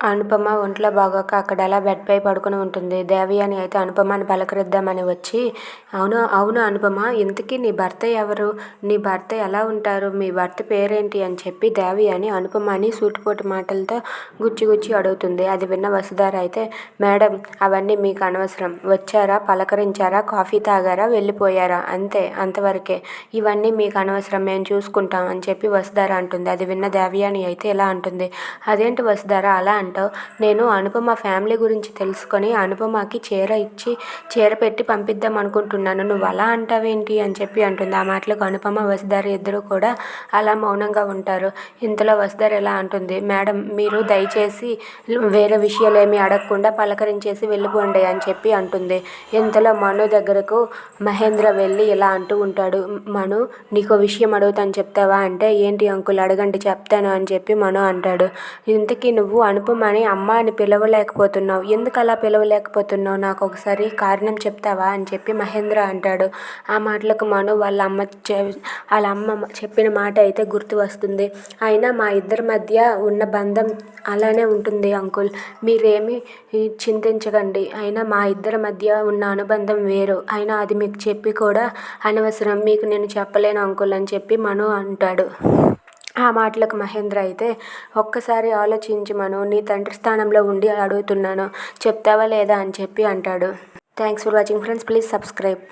అనుపమ ఒంట్లో బాగోక అక్కడ అలా బెడ్పై పడుకుని ఉంటుంది. దేవయాని అయితే అనుపమని పలకరిద్దామని వచ్చి, అవును అవును అనుపమ, ఇంతకీ నీ భర్త ఎవరు? నీ భర్త ఎలా ఉంటారు? మీ భర్త పేరేంటి అని చెప్పి దేవయాని అనుపమని సూటిపోటి మాటలతో గుచ్చి అడుగుతుంది. అది విన్న వసుధార అయితే, మేడం అవన్నీ మీకు అనవసరం. వచ్చారా, పలకరించారా, కాఫీ తాగారా, వెళ్ళిపోయారా, అంతే, అంతవరకే. ఇవన్నీ మీకు అనవసరం, మేము చూసుకుంటాం అని చెప్పి వసుధార అంటుంది. అది విన్న దేవయాని అయితే ఇలా అంటుంది, అదేంటి వసుధార అలా అంటావు? నేను అనుపమ ఫ్యామిలీ గురించి తెలుసుకొని అనుపమకి చీర ఇచ్చి చీర పెట్టి పంపిద్దాం అనుకుంటున్నాను, నువ్వు అలా అంటావేంటి అని చెప్పి అంటుంది. ఆ మాటలకు అనుపమ వసుధార ఇద్దరు కూడా అలా మౌనంగా ఉంటారు. ఇంతలో వసుధార ఎలా అంటుంది, మేడం మీరు దయచేసి వేరే విషయాలు ఏమీ అడగకుండా పలకరించేసి వెళ్ళిపోండి అని చెప్పి అంటుంది. ఇంతలో మను దగ్గరకు మహేంద్ర వెళ్ళి ఇలా అంటూ ఉంటాడు, మను నీకో విషయం అడుగుతాను చెప్తావా అంటే, ఏంటి అంకుల్ అడగండి చెప్తాను అని చెప్పి మను అంటాడు. ఇంతకీ నువ్వు అనుపమని అమ్మ అని పిలవలేకపోతున్నావు, ఎందుకు అలా పిలవలేకపోతున్నావు, నాకు ఒకసారి కారణం చెప్తావా అని చెప్పి మహేంద్ర అంటాడు. ఆ మాటలకు మను వాళ్ళ అమ్మ చెప్పిన మాట అయితే గుర్తు వస్తుంది. అయినా మా ఇద్దరి మధ్య ఉన్న బంధం అలానే ఉంటుంది అంకుల్, మీరేమీ చింతించకండి. అయినా మా ఇద్దరి మధ్య ఉన్న అనుబంధం వేరు, అయినా అది మీకు చెప్పి కూడా అనవసరం, మీకు నేను చెప్పలేను అంకుల్ అని చెప్పి మను అంటాడు. ఆ మాటలకు మహేంద్ర అయితే, ఒక్కసారి ఆలోచించి మను, నీ తండ్రి స్థానంలో ఉండి అడుగుతున్నాను, చెప్తావా లేదా అని చెప్పి అంటాడు. Thanks for watching friends, please subscribe.